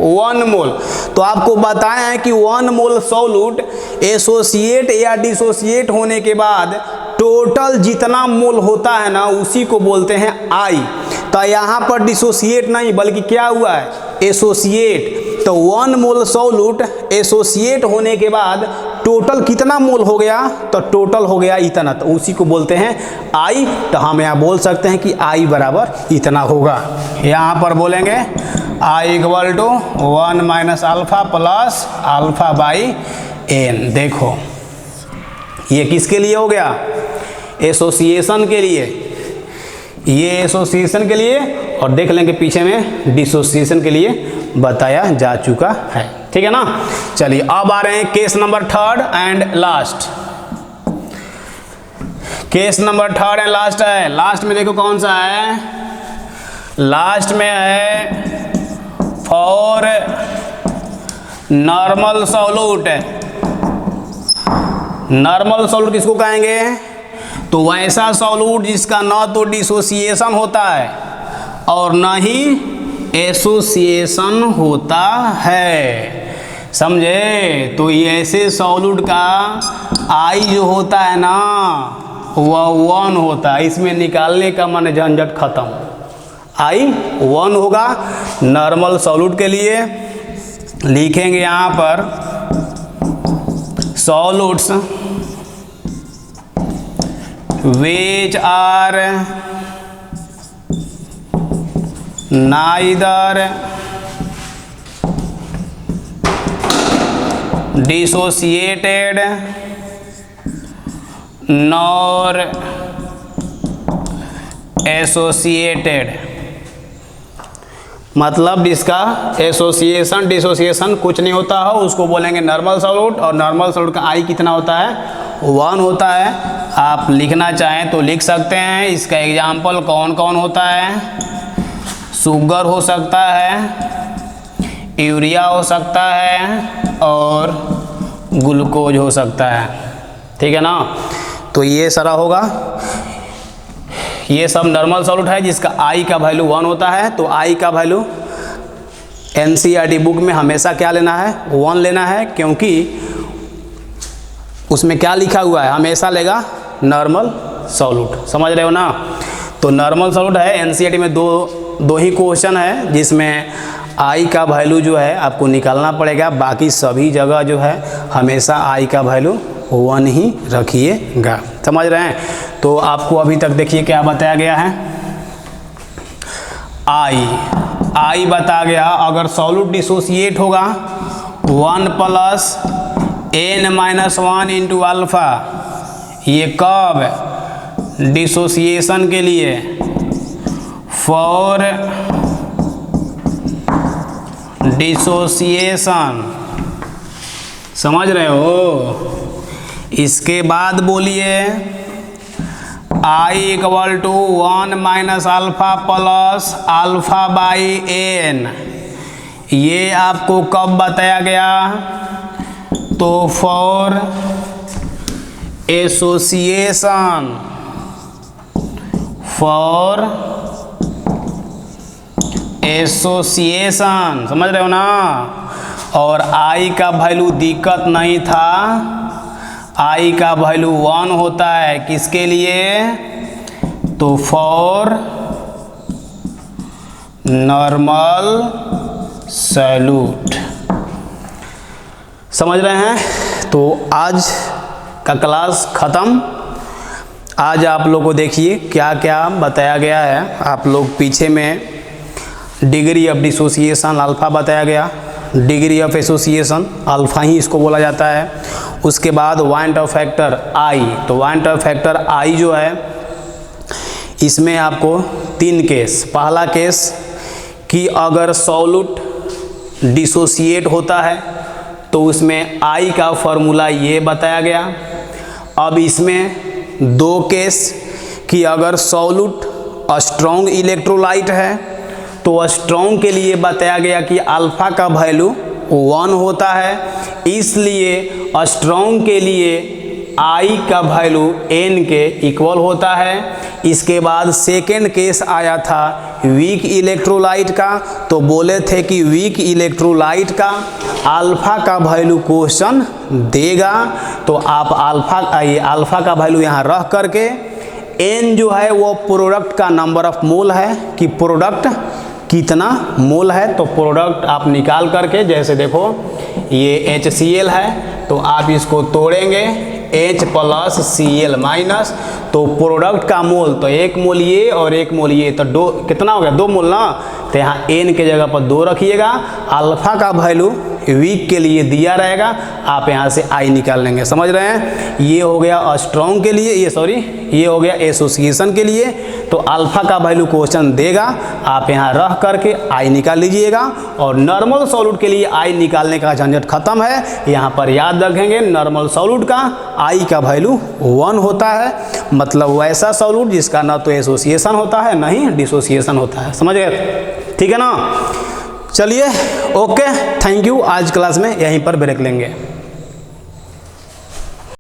1 मोल। तो आपको बताया है कि 1 मोल सॉल्यूट एसोसिएट या डिसोसिएट होने के बाद टोटल जितना मोल होता है ना उसी को बोलते हैं आई। तो यहाँ पर डिसोसिएट नहीं बल्कि क्या हुआ है, एसोसिएट। तो 1 मोल सॉल्यूट एसोसिएट होने के बाद टोटल कितना मोल हो गया, तो टोटल हो गया इतना, तो उसी को बोलते हैं आई। तो हम यहाँ बोल सकते हैं कि आई बराबर इतना होगा। यहाँ पर बोलेंगे I equal to 1 minus alpha plus alpha by N. देखो ये किसके लिए हो गया, एसोसिएशन के लिए, ये एसोसिएशन के लिए, और देख लेंगे पीछे में डिसोसिएशन के लिए बताया जा चुका है, ठीक है ना। चलिए अब आ रहे हैं case number 3 and last. Case number 3 and last है, लास्ट में देखो कौन सा है, लास्ट में है for normal solute. Normal solute किसको कहेंगे, तो वैसा सॉल्यूट जिसका न तो डिसोसिएशन होता है और न ही एसोसिएशन होता है, समझे। तो ये ऐसे सॉल्यूट का आई जो होता है ना वह 1 होता है, इसमें निकालने का मन झंझट खत्म, आई 1 होगा। नॉर्मल सॉल्यूट के लिए लिखेंगे यहाँ पर solutes which are neither dissociated nor associated, मतलब जिसका एसोसिएशन डिसोसिएशन कुछ नहीं होता हो उसको बोलेंगे नॉर्मल सॉल्यूट। और नॉर्मल सॉल्यूट का आई कितना होता है, 1 होता है। आप लिखना चाहें तो लिख सकते हैं। इसका एग्जाम्पल कौन कौन होता है, शुगर हो सकता है, यूरिया हो सकता है, और ग्लूकोज हो सकता है, ठीक है ना। तो ये सारा होगा, ये सब नॉर्मल सॉल्यूट है जिसका आई का वैल्यू 1 होता है। तो आई का वैल्यू एनसीईआरटी बुक में हमेशा क्या लेना है, 1 लेना है, क्योंकि उसमें क्या लिखा हुआ है, हमेशा लेगा नॉर्मल सॉल्यूट, समझ रहे हो ना। तो नॉर्मल सॉल्यूट है, एनसीईआरटी में दो ही क्वेश्चन है जिसमें आई का वैल्यू जो है आपको निकालना पड़ेगा, बाकी सभी जगह जो है हमेशा आई का वैल्यू 1 ही रखिएगा, समझ रहे हैं। तो आपको अभी तक देखिए क्या बताया गया है, आई बता गया अगर सॉल्यूट डिसोसिएट होगा 1 प्लस n-1 इंटू अल्फा, ये कब, डिसोसिएशन के लिए, फॉर डिसोसिएशन, समझ रहे हो। इसके बाद बोलिए I equal to 1 minus alpha plus alpha by N, ये आपको कब बताया गया, तो फॉर एसोसिएशन, फॉर एसोसिएशन, समझ रहे हो ना। और आई का वैल्यू दिक्कत नहीं था, आई का वैल्यू 1 होता है किसके लिए, तो फॉर नॉर्मल सॉल्यूट, समझ रहे हैं। तो आज का क्लास ख़त्म। आज आप लोग को देखिए क्या क्या बताया गया है। आप लोग पीछे में डिग्री ऑफ डिसोसिएशन अल्फ़ा बताया गया, डिग्री ऑफ एसोसिएशन अल्फ़ा ही इसको बोला जाता है। उसके बाद वांट ऑफ फैक्टर आई, तो वांट ऑफ फैक्टर आई जो है इसमें आपको 3 केस, पहला केस कि अगर सॉल्यूट डिसोसिएट होता है तो उसमें आई का फॉर्मूला ये बताया गया। अब इसमें 2 केस कि अगर सॉल्यूट स्ट्रॉन्ग इलेक्ट्रोलाइट है तो स्ट्रॉन्ग के लिए बताया गया कि अल्फ़ा का वैल्यू 1 होता है, इसलिए स्ट्रॉन्ग के लिए आई का वैल्यू n के इक्वल होता है। इसके बाद सेकेंड केस आया था वीक इलेक्ट्रोलाइट का, तो बोले थे कि वीक इलेक्ट्रोलाइट का अल्फ़ा का वैल्यू क्वेश्चन देगा, तो आप अल्फ़ा का वैल्यू यहाँ रख करके n जो है वो प्रोडक्ट का नंबर ऑफ मोल है कि प्रोडक्ट कितना मोल है, तो प्रोडक्ट आप निकाल करके, जैसे देखो ये HCl है तो आप इसको तोड़ेंगे H प्लस Cl माइनस, तो प्रोडक्ट का मोल तो 1 मोल ये और 1 मोल ये, तो कितना हो गया 2 मोल ना, तो यहाँ n के जगह पर 2 रखिएगा। अल्फ़ा का वैल्यू वीक के लिए दिया रहेगा, आप यहाँ से आई निकाल लेंगे, समझ रहे हैं। ये हो गया स्ट्रॉन्ग के लिए, ये हो गया एसोसिएशन के लिए। तो अल्फ़ा का वैल्यू क्वेश्चन देगा, आप यहाँ रख करके आई निकाल लीजिएगा। और नॉर्मल सॉल्यूट के लिए आई निकालने का झंझट खत्म है। यहाँ पर याद रखेंगे नॉर्मल सॉल्यूट का आई का वैल्यू 1 होता है, मतलब वैसा सॉल्यूट जिसका ना तो एसोसिएशन होता है ना ही डिसोसिएशन होता है, समझ गए, ठीक है ना। चलिए ओके, थैंक यू। आज क्लास में यहीं पर ब्रेक लेंगे।